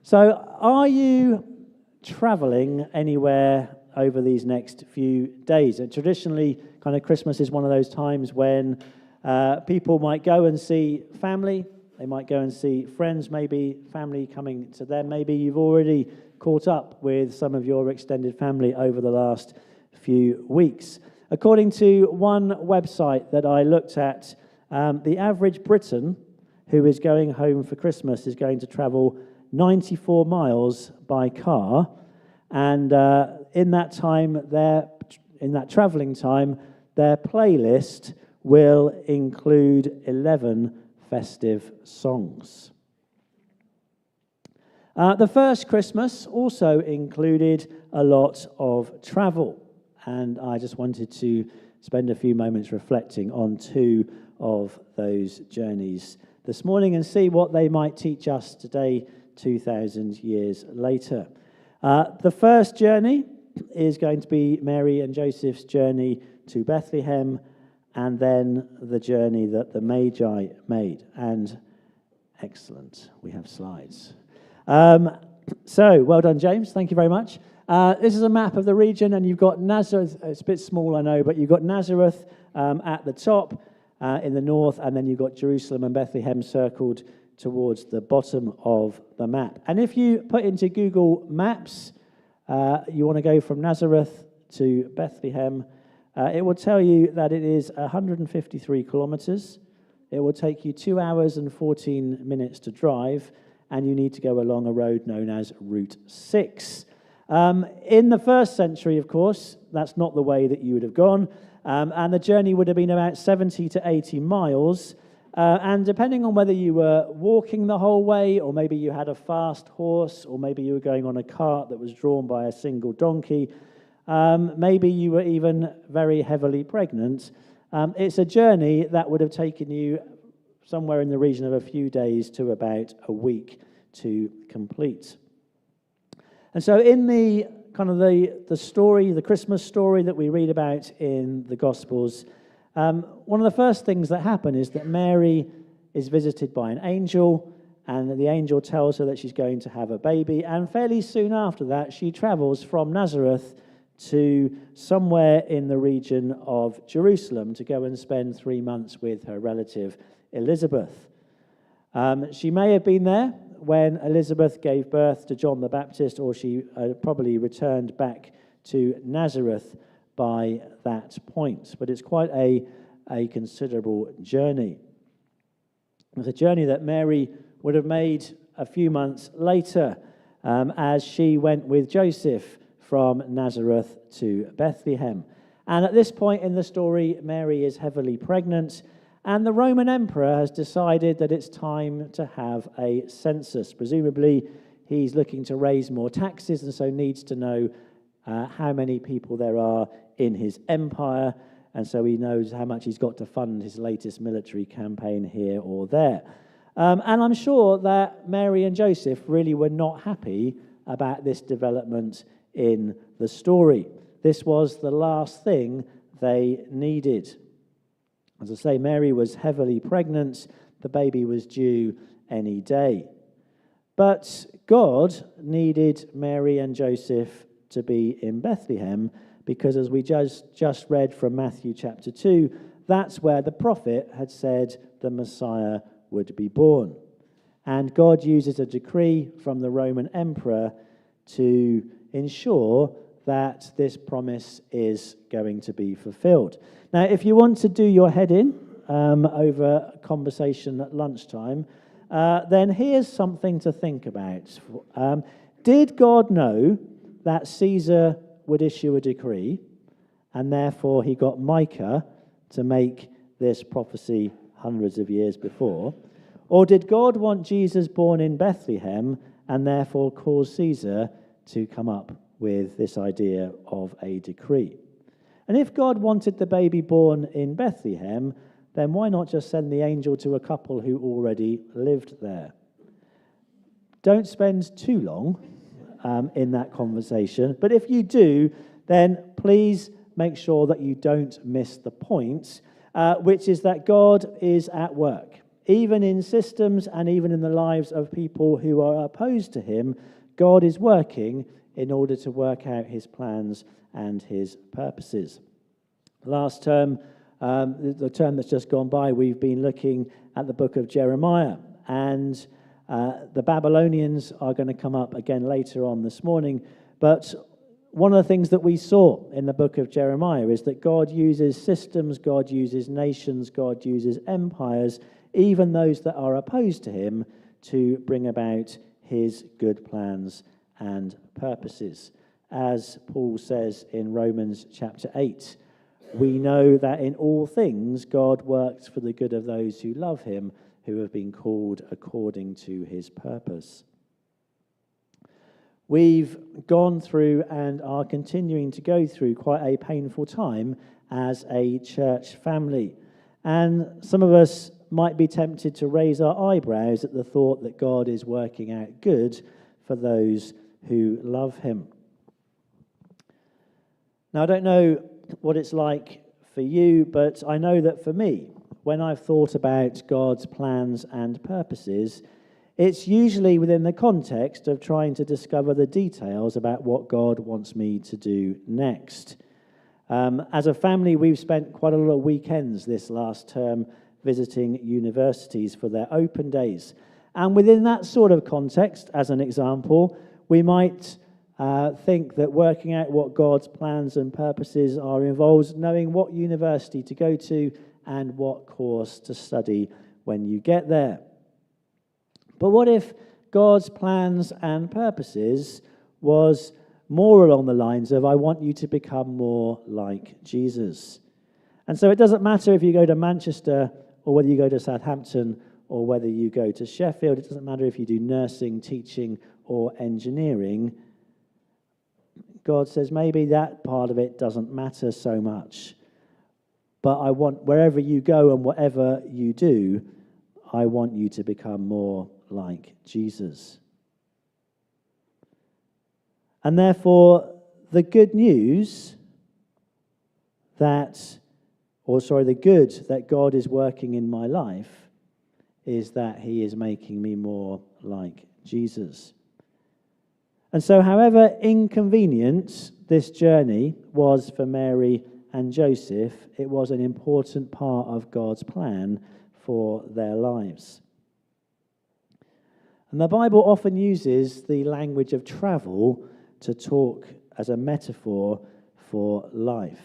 So, are you travelling anywhere over these next few days? And traditionally, kind of Christmas is one of those times when people might go and see family. They might go and see friends, maybe family coming to them. Maybe you've already caught up with some of your extended family over the last few weeks. According to one website that I looked at, the average Briton who is going home for Christmas is going to travel 94 miles by car, and in that travelling time, their playlist will include 11 festive songs. The first Christmas also included a lot of travel, and I just wanted to spend a few moments reflecting on two of those journeys this morning and see what they might teach us today, 2,000 years later. The first journey is going to be Mary and Joseph's journey to Bethlehem, and then the journey that the Magi made. And excellent, we have slides. So, well done, James. Thank you very much. This is a map of the region, and you've got Nazareth. It's a bit small, I know, but you've got Nazareth at the top in the north, and then you've got Jerusalem and Bethlehem circled towards the bottom of the map. And if you put into Google Maps, you want to go from Nazareth to Bethlehem, it will tell you that it is 153 kilometers. It will take you 2 hours and 14 minutes to drive, and you need to go along a road known as Route 6. In the first century, of course, that's not the way that you would have gone, and the journey would have been about 70 to 80 miles, and depending on whether you were walking the whole way, or maybe you had a fast horse, or maybe you were going on a cart that was drawn by a single donkey, maybe you were even very heavily pregnant, it's a journey that would have taken you somewhere in the region of a few days to about a week to complete. And so in the kind of the story, the Christmas story that we read about in the Gospels, one of the first things that happen is that Mary is visited by an angel, and the angel tells her that she's going to have a baby, and fairly soon after that, she travels from Nazareth to somewhere in the region of Jerusalem to go and spend 3 months with her relative Elizabeth. She may have been there when Elizabeth gave birth to John the Baptist, or she probably returned back to Nazareth by that point. But it's quite a considerable journey. It's a journey that Mary would have made a few months later as she went with Joseph from Nazareth to Bethlehem. And at this point in the story, Mary is heavily pregnant, and the Roman emperor has decided that it's time to have a census. Presumably, he's looking to raise more taxes, and so needs to know how many people there are in his empire, and so he knows how much he's got to fund his latest military campaign here or there. And I'm sure that Mary and Joseph really were not happy about this development in the story. This was the last thing they needed. As I say, Mary was heavily pregnant. The baby was due any day. But God needed Mary and Joseph to be in Bethlehem because, as we just read from Matthew chapter 2, that's where the prophet had said the Messiah would be born. And God uses a decree from the Roman emperor to ensure that this promise is going to be fulfilled. Now, if you want to do your head in over a conversation at lunchtime, then here's something to think about. Did God know that Caesar would issue a decree, and therefore he got Micah to make this prophecy hundreds of years before? Or did God want Jesus born in Bethlehem and therefore cause Caesar to come up with this idea of a decree? And if God wanted the baby born in Bethlehem, then why not just send the angel to a couple who already lived there? Don't spend too long in that conversation, but if you do, then please make sure that you don't miss the point, which is that God is at work. Even in systems and even in the lives of people who are opposed to him, God is working in order to work out his plans and his purposes. Last term, the term that's just gone by, we've been looking at the book of Jeremiah, and the Babylonians are going to come up again later on this morning. But one of the things that we saw in the book of Jeremiah is that God uses systems, God uses nations, God uses empires, even those that are opposed to him, to bring about his good plans and purposes. As Paul says in Romans chapter 8, we know that in all things God works for the good of those who love him, who have been called according to his purpose. We've gone through and are continuing to go through quite a painful time as a church family. And some of us might be tempted to raise our eyebrows at the thought that God is working out good for those who love him. Now, I don't know what it's like for you, but I know that for me, when I've thought about God's plans and purposes, it's usually within the context of trying to discover the details about what God wants me to do next. As a family, we've spent quite a lot of weekends this last term visiting universities for their open days. And within that sort of context, as an example, we might think that working out what God's plans and purposes are involves knowing what university to go to and what course to study when you get there. But what if God's plans and purposes was more along the lines of, I want you to become more like Jesus? And so it doesn't matter if you go to Manchester or whether you go to Southampton or whether you go to Sheffield. It doesn't matter if you do nursing, teaching, or engineering. God says maybe that part of it doesn't matter so much. But I want, wherever you go and whatever you do, I want you to become more like Jesus. And therefore, the good news the good that God is working in my life is that he is making me more like Jesus. And so, however inconvenient this journey was for Mary and Joseph, it was an important part of God's plan for their lives. And the Bible often uses the language of travel to talk as a metaphor for life.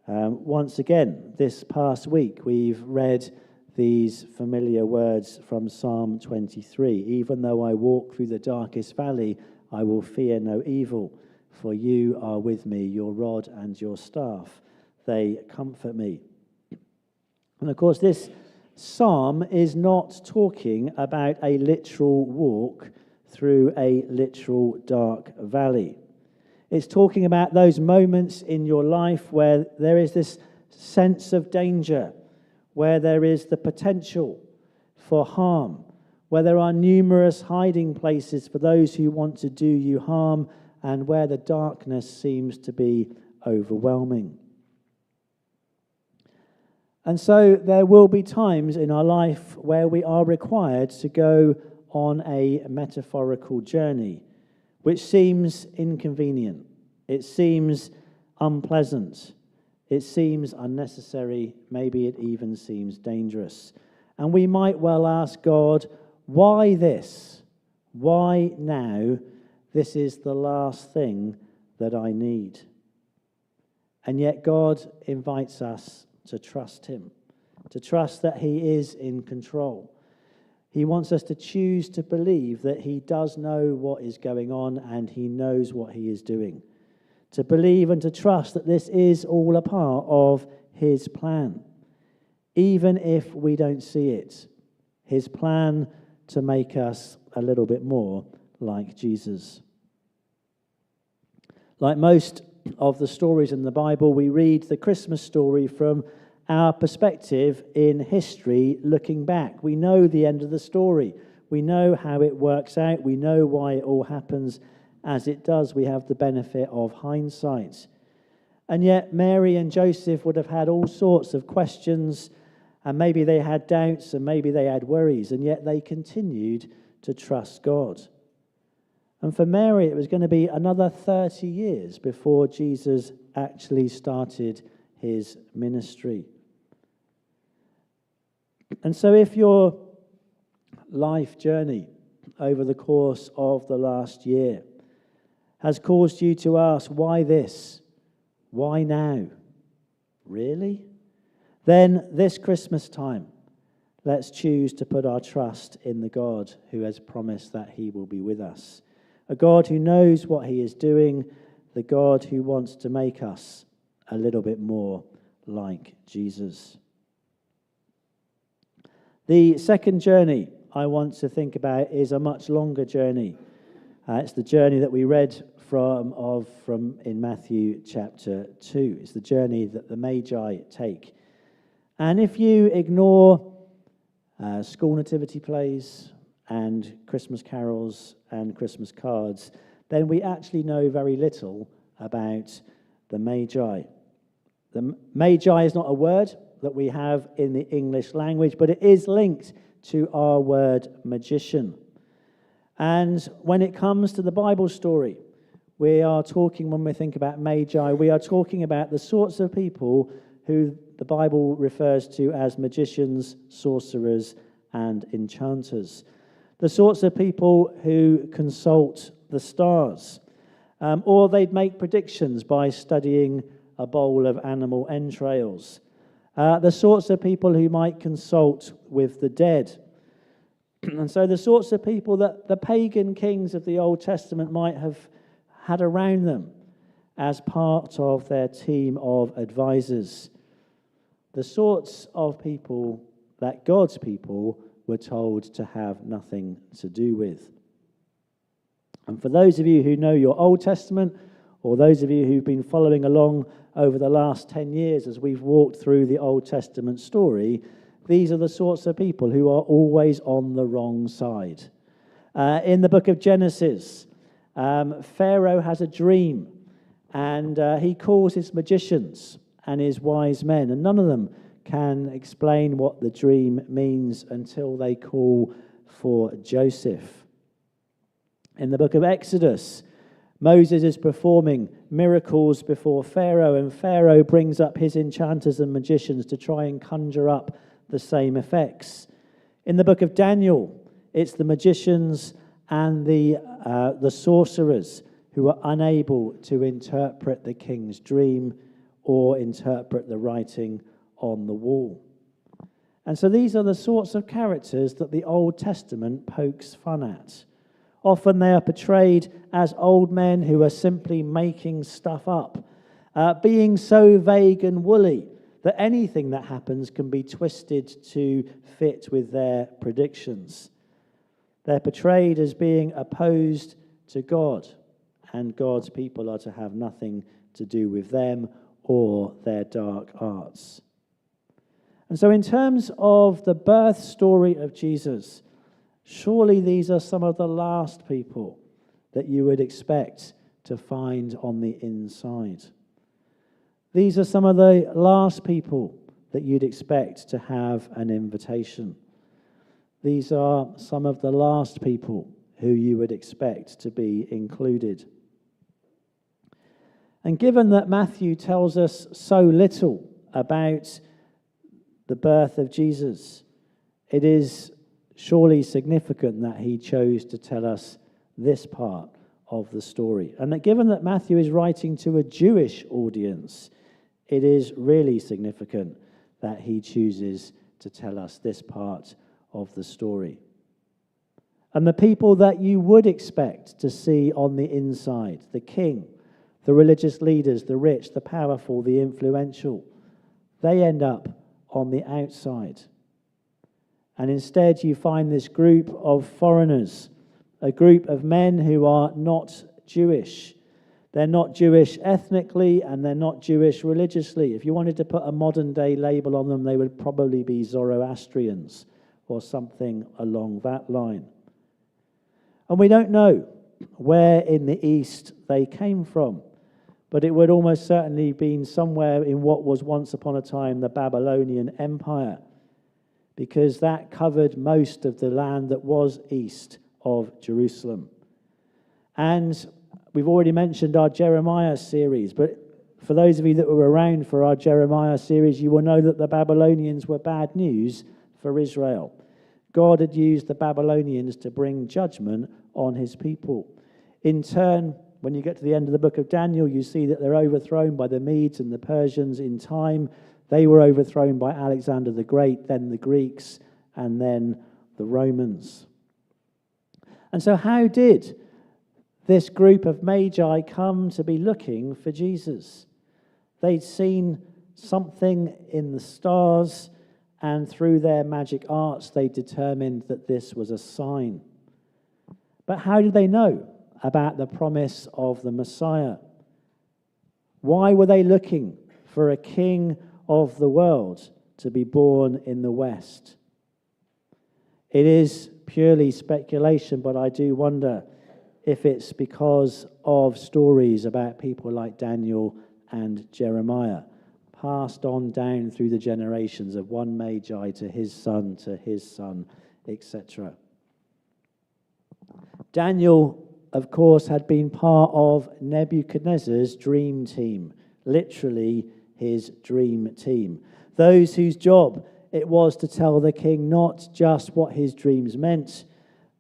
Once again, this past week, we've read these familiar words from Psalm 23. Even though I walk through the darkest valley, I will fear no evil, for you are with me, your rod and your staff, they comfort me. And of course, this psalm is not talking about a literal walk through a literal dark valley. It's talking about those moments in your life where there is this sense of danger, where there is the potential for harm, where there are numerous hiding places for those who want to do you harm, and where the darkness seems to be overwhelming. And so there will be times in our life where we are required to go on a metaphorical journey, which seems inconvenient, it seems unpleasant, it seems unnecessary, maybe it even seems dangerous. And we might well ask God, why this? Why now? This is the last thing that I need. And yet God invites us to trust him, to trust that he is in control. He wants us to choose to believe that he does know what is going on and he knows what he is doing. To believe and to trust that this is all a part of his plan, even if we don't see it. His plan to make us a little bit more like Jesus. Like most of the stories in the Bible, we read the Christmas story from our perspective in history, looking back. We know the end of the story. We know how it works out. We know why it all happens as it does. We have the benefit of hindsight. And yet Mary and Joseph would have had all sorts of questions And maybe they had doubts and maybe they had worries, and yet they continued to trust God. And for Mary, it was going to be another 30 years before Jesus actually started his ministry. And so if your life journey over the course of the last year has caused you to ask, why this? Why now? Really? Then this Christmas time, let's choose to put our trust in the God who has promised that he will be with us. A God who knows what he is doing, the God who wants to make us a little bit more like Jesus. The second journey I want to think about is a much longer journey. It's the journey that we read from in Matthew chapter 2. It's the journey that the Magi take. And if you ignore school nativity plays and Christmas carols and Christmas cards, then we actually know very little about the Magi. The Magi is not a word that we have in the English language, but it is linked to our word magician. And when it comes to the Bible story, we are talking, when we think about Magi, we are talking about the sorts of people who the Bible refers to as magicians, sorcerers, and enchanters. The sorts of people who consult the stars, or they'd make predictions by studying a bowl of animal entrails. The sorts of people who might consult with the dead. And so the sorts of people that the pagan kings of the Old Testament might have had around them as part of their team of advisors. The sorts of people that God's people were told to have nothing to do with. And for those of you who know your Old Testament, or those of you who've been following along over the last 10 years as we've walked through the Old Testament story, these are the sorts of people who are always on the wrong side. In the book of Genesis, Pharaoh has a dream, and he calls his magicians and his wise men, and none of them can explain what the dream means until they call for Joseph. In the book of Exodus, Moses is performing miracles before Pharaoh, and Pharaoh brings up his enchanters and magicians to try and conjure up the same effects. In the book of Daniel, it's the magicians and the sorcerers who are unable to interpret the king's dream or interpret the writing on the wall. And so these are the sorts of characters that the Old Testament pokes fun at. Often they are portrayed as old men who are simply making stuff up, being so vague and woolly that anything that happens can be twisted to fit with their predictions. They're portrayed as being opposed to God, and God's people are to have nothing to do with them or their dark arts. And so in terms of the birth story of Jesus, surely these are some of the last people that you would expect to find on the inside. These are some of the last people that you'd expect to have an invitation. These are some of the last people who you would expect to be included. And given that Matthew tells us so little about the birth of Jesus, it is surely significant that he chose to tell us this part of the story. And that given that Matthew is writing to a Jewish audience, it is really significant that he chooses to tell us this part of the story. And the people that you would expect to see on the inside, the king, the religious leaders, the rich, the powerful, the influential, they end up on the outside. And instead you find this group of foreigners, a group of men who are not Jewish. They're not Jewish ethnically, and they're not Jewish religiously. If you wanted to put a modern-day label on them, they would probably be Zoroastrians or something along that line. And we don't know where in the East they came from, but it would almost certainly have been somewhere in what was once upon a time the Babylonian Empire. because that covered most of the land that was east of Jerusalem. And we've already mentioned our Jeremiah series, but for those of you that were around for our Jeremiah series, you will know that the Babylonians were bad news for Israel. God had used the Babylonians to bring judgment on his people. In turn, when you get to the end of the book of Daniel, you see that they're overthrown by the Medes and the Persians in time. They were overthrown by Alexander the Great, then the Greeks, and then the Romans. And so how did this group of magi come to be looking for Jesus? They'd seen something in the stars, and through their magic arts, they determined that this was a sign. But how did they know about the promise of the Messiah? Why were they looking for a king of the world to be born in the West? It is purely speculation, but I do wonder if it's because of stories about people like Daniel and Jeremiah, passed on down through the generations of one magi to his son, etc. Daniel, of course, had been part of Nebuchadnezzar's dream team, literally his dream team. Those whose job it was to tell the king not just what his dreams meant,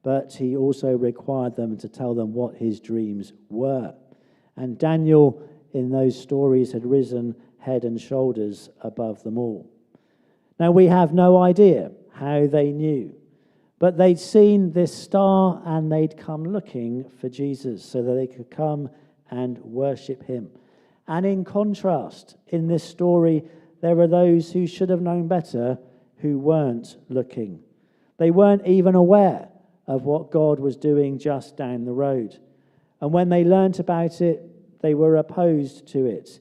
but he also required them to tell them what his dreams were. And Daniel, in those stories, had risen head and shoulders above them all. Now, we have no idea how they knew, but they'd seen this star and they'd come looking for Jesus so that they could come and worship him. And in contrast, in this story, there are those who should have known better who weren't looking. They weren't even aware of what God was doing just down the road. And when they learnt about it, they were opposed to it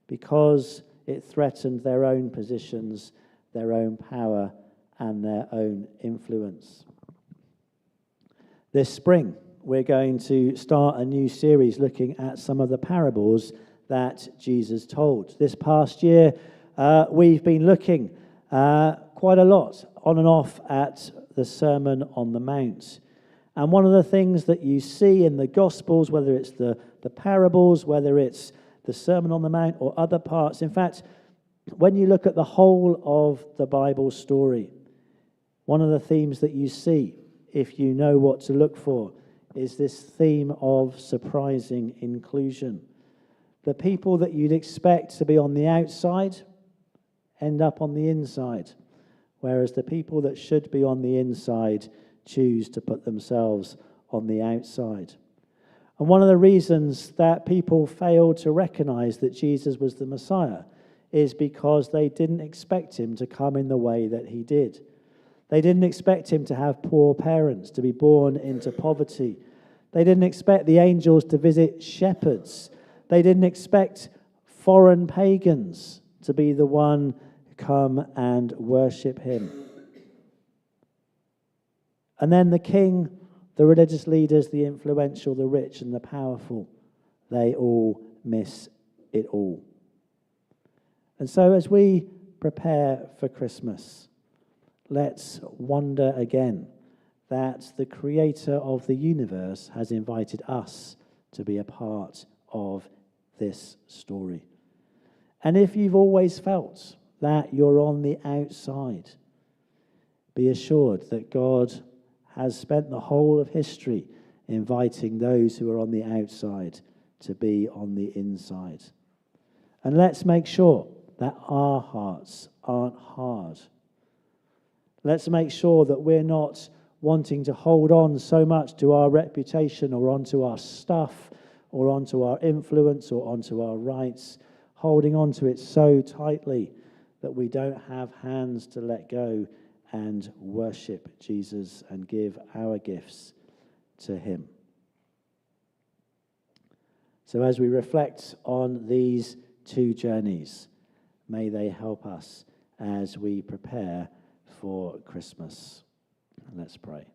because it threatened their own positions, their own power, and their own influence. This spring, we're going to start a new series looking at some of the parables that Jesus told. This past year, we've been looking quite a lot on and off at the Sermon on the Mount. And one of the things that you see in the Gospels, whether it's the parables, whether it's the Sermon on the Mount or other parts, in fact, when you look at the whole of the Bible story, one of the themes that you see, if you know what to look for, is this theme of surprising inclusion. The people that you'd expect to be on the outside end up on the inside, whereas the people that should be on the inside choose to put themselves on the outside. And one of the reasons that people failed to recognize that Jesus was the Messiah is because they didn't expect him to come in the way that he did. They didn't expect him to have poor parents, to be born into poverty. They didn't expect the angels to visit shepherds. They didn't expect foreign pagans to be the one who come and worship him. And then the king, the religious leaders, the influential, the rich, and the powerful, they all miss it all. And so as we prepare for Christmas, let's wonder again that the creator of the universe has invited us to be a part of this story. And if you've always felt that you're on the outside, be assured that God has spent the whole of history inviting those who are on the outside to be on the inside. And let's make sure that our hearts aren't hard. Let's make sure that we're not wanting to hold on so much to our reputation or onto our stuff or onto our influence or onto our rights, holding on to it so tightly that we don't have hands to let go and worship Jesus and give our gifts to him. So as we reflect on these two journeys, may they help us as we prepare for Christmas. Let's pray.